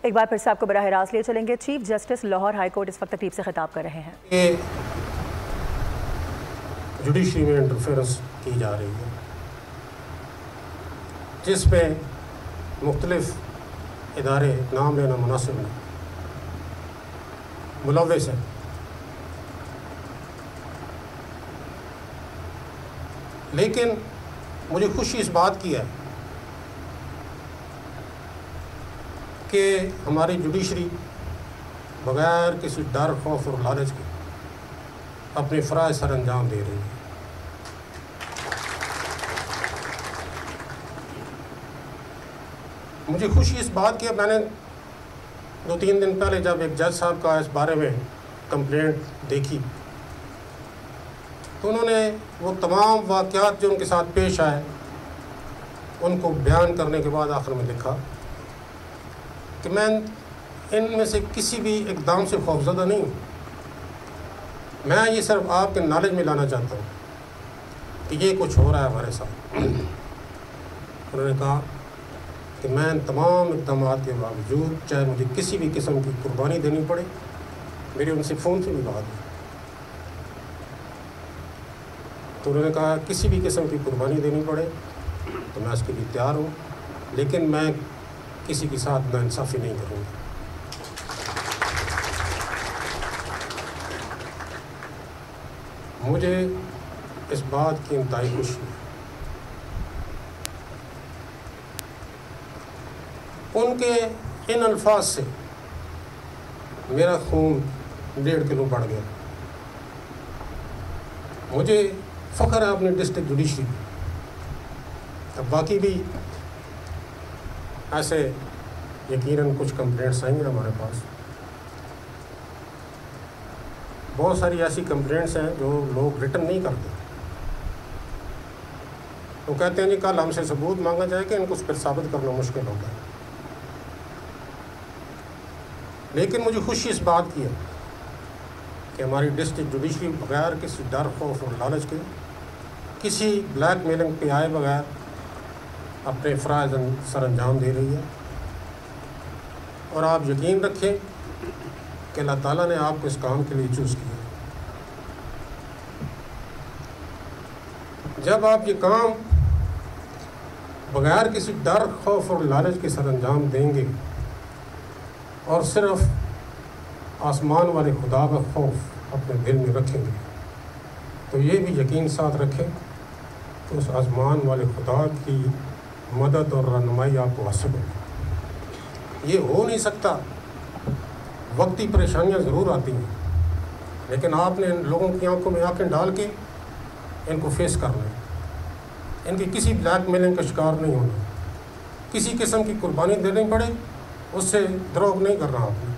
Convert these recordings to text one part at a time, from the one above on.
ایک بار پھر سے آپ کو براہ راست لے چلیں گے. Chief justice Lahore high court اس وقت تقریب سے خطاب کر رہے ہیں. یہ جوڈیشری میں انٹرفیئرنس کی جا رہی ہے جس میں مختلف ادارے نام لینا مناسب نہیں ملوث ہیں. لیکن مجھے خوشی اس بات کی ہے کہ ہماری جوڈیشری بغیر کسی ڈر خوف اور لالچ کے اپنے فرائض سر انجام دے رہی ہے. مجھے خوشی اس بات کی ہے، میں نے 2-3 دن پہلے جب ایک جج صاحب کا اس بارے میں کمپلینٹ دیکھی تو انہوں نے وہ تمام واقعات جو ان کے ساتھ پیش آئے ان کو بیان کرنے کے بعد آخر میں لکھا کہ میں ان میں سے کسی بھی اقدام سے خوفزدہ نہیں ہوں. میں یہ صرف آپ کے نالج میں لانا چاہتا ہوں کہ یہ کچھ ہو رہا ہے ہمارے ساتھ. انہوں نے کہا کہ میں ان تمام اقدامات کے باوجود چاہے مجھے کسی بھی قسم کی قربانی دینی پڑے، میری ان سے فون سے بھی بات ہوئی تو انہوں نے کہا کسی بھی قسم کی قربانی دینی پڑے تو میں اس کے لیے تیار ہوں، لیکن میں کسی کے ساتھ ناانصافی نہیں کروں گا. مجھے اس بات کی انتہائی خوشی ہے. ان کے ان الفاظ سے میرا خون 1.5 کلو بڑھ گیا. مجھے فخر ہے اپنے ڈسٹرکٹ جوڈیشری پہ. اب باقی بھی ایسے یقیناً کچھ کمپلینٹس آئیں گے ہمارے پاس. بہت ساری ایسی کمپلینٹس ہیں جو لوگ ریٹن نہیں کرتے. وہ کہتے ہیں جی کل ہم سے ثبوت مانگا جائے کہ ان کو پھر ثابت کرنا مشکل ہوتا ہے. لیکن مجھے خوشی اس بات کی ہے کہ ہماری ڈسٹرکٹ جوڈیشری بغیر کسی ڈر خوف اور لالچ کے کسی بلیک میلنگ پہ آئے بغیر اپنے فرائض سر انجام دے رہی ہے. اور آپ یقین رکھیں کہ اللہ تعالیٰ نے آپ کو اس کام کے لیے چوز کیا. جب آپ یہ کام بغیر کسی ڈر خوف اور لالچ کے سر انجام دیں گے اور صرف آسمان والے خدا کا خوف اپنے دل میں رکھیں گے تو یہ بھی یقین ساتھ رکھیں کہ اس آسمان والے خدا کی مدد اور رہنمائی آپ کو حاصل ہوگی. یہ ہو نہیں سکتا. وقتی پریشانیاں ضرور آتی ہیں لیکن آپ نے ان لوگوں کی آنکھوں میں آنکھیں ڈال کے ان کو فیس کرنا ہے. ان کی کسی بلیک میلنگ کا شکار نہیں ہونا. کسی قسم کی قربانی دینی پڑے اس سے دروغ نہیں کرنا آپ نے.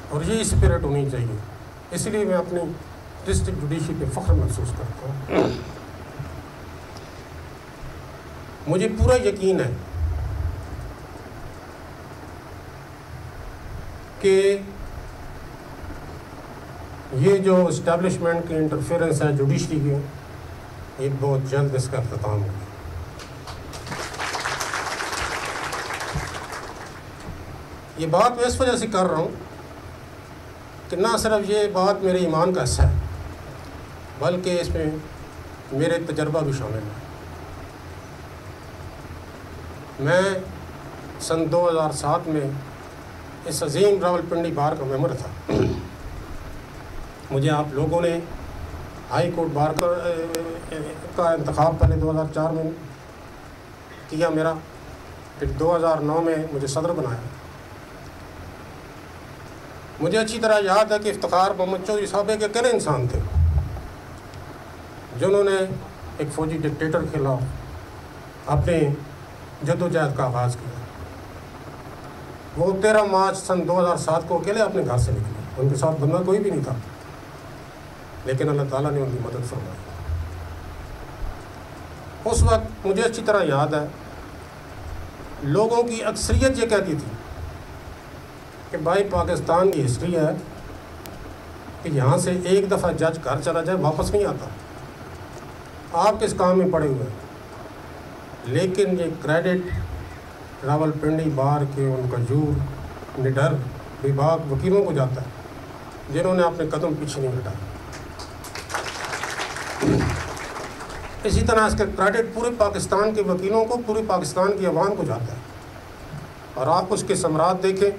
اور یہی اسپرٹ ہونی چاہیے. اس لیے میں اپنی ڈسٹرکٹ جوڈیشری پہ فخر محسوس کرتا ہوں. مجھے پورا یقین ہے کہ یہ جو اسٹیبلشمنٹ کی انٹرفیئرنس ہے جوڈیشری کی، یہ بہت جلد اس کا اختتام ہوگا. یہ بات میں اس وجہ سے کر رہا ہوں کہ نہ صرف یہ بات میرے ایمان کا حصہ ہے بلکہ اس میں میرے تجربہ بھی شامل ہے. میں سن 2007 میں اس عظیم راولپنڈی بار کا ممبر تھا. مجھے آپ لوگوں نے ہائی کورٹ بار کا انتخاب پہلے 2004 میں کیا میرا، پھر 2009 میں مجھے صدر بنایا. مجھے اچھی طرح یاد ہے کہ افتخار محمد چودھری صاحب ایک اکیلے انسان تھے جنہوں نے ایک فوجی ڈکٹیٹر کے خلاف اپنے جدوجہد کا آغاز کیا. وہ 13 مارچ سن 2007 کو اکیلے اپنے گھر سے نکلے. ان کے ساتھ بندہ کوئی بھی نہیں تھا لیکن اللہ تعالیٰ نے ان کی مدد فرمائی. اس وقت مجھے اچھی طرح یاد ہے لوگوں کی اکثریت یہ کہتی تھی کہ بھائی پاکستان کی ہسٹری ہے کہ یہاں سے ایک دفعہ جج گھر چلا جائے واپس نہیں آتا. آپ کس کام میں پڑے ہوئے ہیں. لیکن یہ کریڈٹ रावलपिंडी बार के उन गंजूर निडर बेबाक वकीलों को जाता है जिन्होंने अपने कदम पीछे नहीं हटाए। इसी तरह इसका क्रेडिट पूरे पाकिस्तान के वकीलों को, पूरे पाकिस्तान की आवाम को जाता है। और आप उसके समरात देखें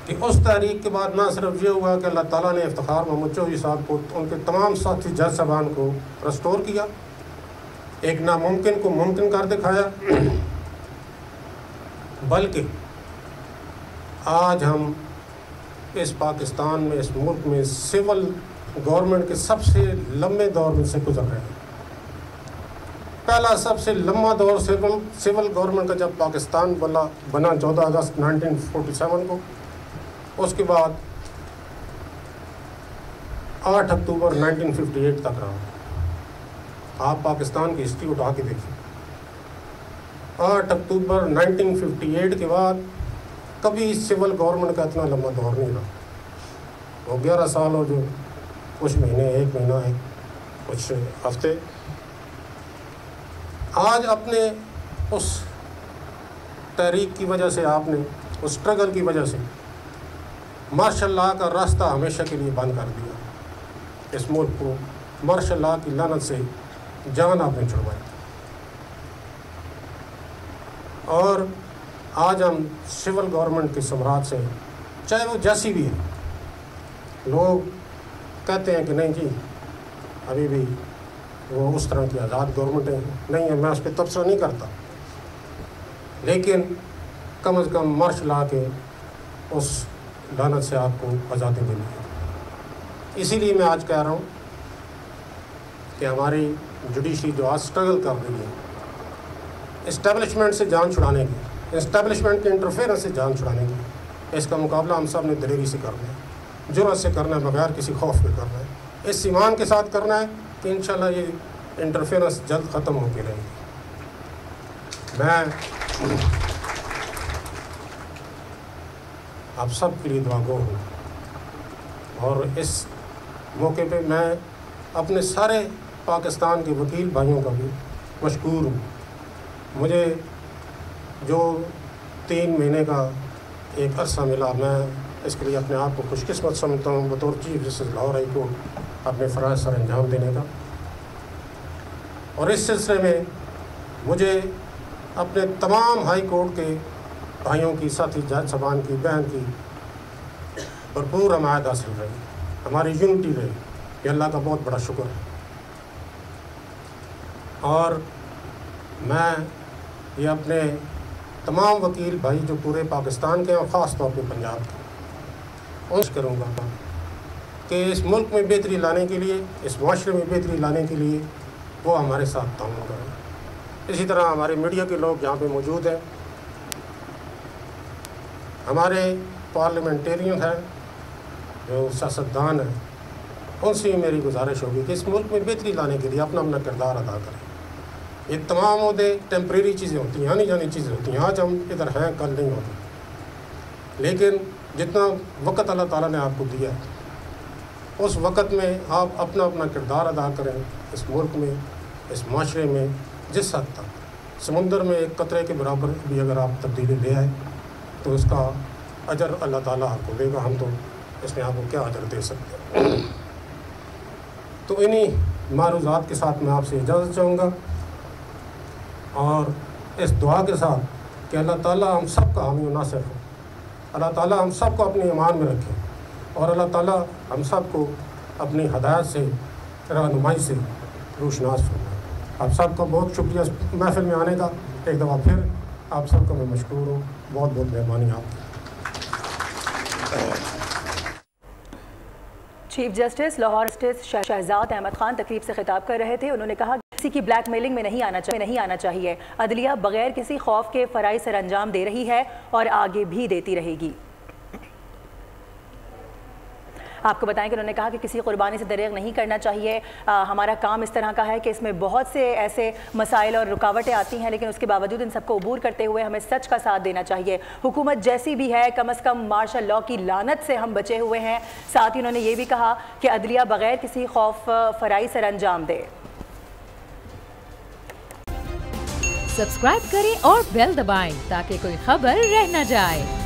कि उस तारीख के बाद ना सिर्फ ये हुआ कि अल्लाह ताला ने इफ्तिखार मोहम्मद चौधरी साहब को, उनके तमाम साथी जज साहबान को रेस्टोर किया, एक नामुमकिन को मुमकिन कर दिखाया, बल्कि आज हम इस पाकिस्तान में, इस मुल्क में सिविल गवर्नमेंट के सबसे लंबे दौर में से गुजर रहे हैं। पहला सबसे लंबा दौर सिविल गवर्नमेंट का जब पाकिस्तान बना 14 अगस्त 1947 को, उसके बाद 8 अक्टूबर 1958 तक रहा। आप पाकिस्तान की हिस्ट्री उठा के देखिए, 8 अक्टूबर 1958 के बाद कभी सिविल गवर्नमेंट का इतना लंबा दौर नहीं रहा। वो 11 साल और जो कुछ महीने, 1 महीना है, कुछ हफ्ते। आज अपने उस तहरीक की वजह से, आपने उस स्ट्रगल की वजह से मार्शल लॉ का रास्ता हमेशा के लिए बंद कर दिया। इस मुल्क को मार्शल लॉ की लानत से जान आपने छुड़वाई। और आज हम सिविल गवर्नमेंट के सम्राट से, चाहे वो जैसी भी है, लोग कहते हैं कि नहीं जी अभी भी वो उस तरह की आज़ाद गवर्नमेंट नहीं है, मैं उस पर तबसरा नहीं करता, लेकिन कम अज़ कम मार्शल लॉ के उस लानत से आपको आज़ादी मिली है। इसीलिए मैं आज कह रहा हूँ कि हमारी जुडिशरी जो आज स्ट्रगल कर रही है इस्टेब्लिशमेंट से जान छुड़ाने की, इस्टेब्लिशमेंट के इंटरफेरेंस से जान छुड़ाने की, इसका मुकाबला हम सब ने दिलेरी से करना है, जुर्रत से करना है, बगैर किसी खौफ के करना है, इस ईमान के साथ करना है कि इंशाल्लाह ये इंटरफेरेंस जल्द ख़त्म होती रहेगी। मैं आप सब के लिए दुआगो हूँ और इस मौके पे मैं अपने सारे पाकिस्तान के वकील भाइयों का भी मशकूर हूँ। मुझे जो 3 महीने का एक अरसा मिला, मैं इसके लिए अपने आप को खुशकिस्मत समझता हूँ बतौर chief justice Lahore high court अपने फ़राइज़ सर अंजाम देने का। और इस सिलसिले में मुझे अपने तमाम हाई कोर्ट के भाइयों की, साथी जज साहबान की, बहन की भरपूर हमायत हासिल रही, हमारी यूनिटी रही, ये अल्लाह का बहुत बड़ा शुक्र है। और मैं ये अपने तमाम वकील भाई जो पूरे पाकिस्तान के और ख़ास तौर पे पंजाब के, उनसे करूँगा कि इस मुल्क में बेहतरी लाने के लिए, इस माशरे में बेहतरी लाने के लिए वो हमारे साथ ताउन करें। इसी तरह हमारे मीडिया के लोग यहाँ पे मौजूद हैं, हमारे पार्लियामेंटेरियन हैं, जो सियासतदान हैं, उनसे मेरी गुजारिश होगी कि इस मुल्क में बेहतरी लाने के लिए अपना अपना किरदार अदा करें। ये तमाम मुद्दे टेम्परेरी चीज़ें होती हैं, आनी जानी चीज़ें होती हैं, आज हम इधर हैं कल नहीं होते, लेकिन जितना वक़्त अल्लाह ताला ने आपको दिया है उस वक़्त में आप अपना अपना किरदार अदा करें। इस मुल्क में, इस माशरे में जिस हद तक समुंदर में एक कतरे के बराबर भी अगर आप तब्दीली ले आए तो उसका अजर अल्लाह ताला आपको देगा। हम तो इसमें आपको क्या अजर दे सकते हैं। तो इन्हीं मारूज़ात के साथ मैं आपसे इजाज़त चाहूँगा और इस दुआ के साथ कि अल्लाह ताला हम सब का हामी नासिर हो, अल्लाह ताला हम सब को अपनी ईमान में रखे और अल्लाह ताला हम सब को अपनी हदायत से, रहनुमाई से रोशनास फरमाए। आप सबका बहुत शुक्रिया महफिल में आने का। एक दफ़ा फिर आप सबका मैं मशकूर हूँ, बहुत बहुत मेहरबानी आपकी। Chief justice Lahore justice Shahzad Ahmad Khan तकरीब से खिताब कर रहे थे। उन्होंने कहा किसी की ब्लैकमेलिंग में नहीं आना चाहिए। अदलिया बगैर किसी खौफ के फ़राइज़ सर अंजाम दे रही है और आगे भी देती रहेगी। आपको बताएं कि उन्होंने कहा कि किसी कुर्बानी से दरेग नहीं करना चाहिए। हमारा काम इस तरह का है कि इसमें बहुत से ऐसे मसाइल और रुकावटें आती हैं, लेकिन उसके बावजूद इन सबको अबूर करते हुए हमें सच का साथ देना चाहिए। हुकूमत जैसी भी है, कम अज़ कम मार्शल लॉ की लानत से हम बचे हुए हैं। साथ ही उन्होंने ये भी कहा कि अदलिया बगैर किसी खौफ फ़राइज़ सर अंजाम दे। सब्सक्राइब करें और बेल दबाएं ताकि कोई खबर रह न जाए।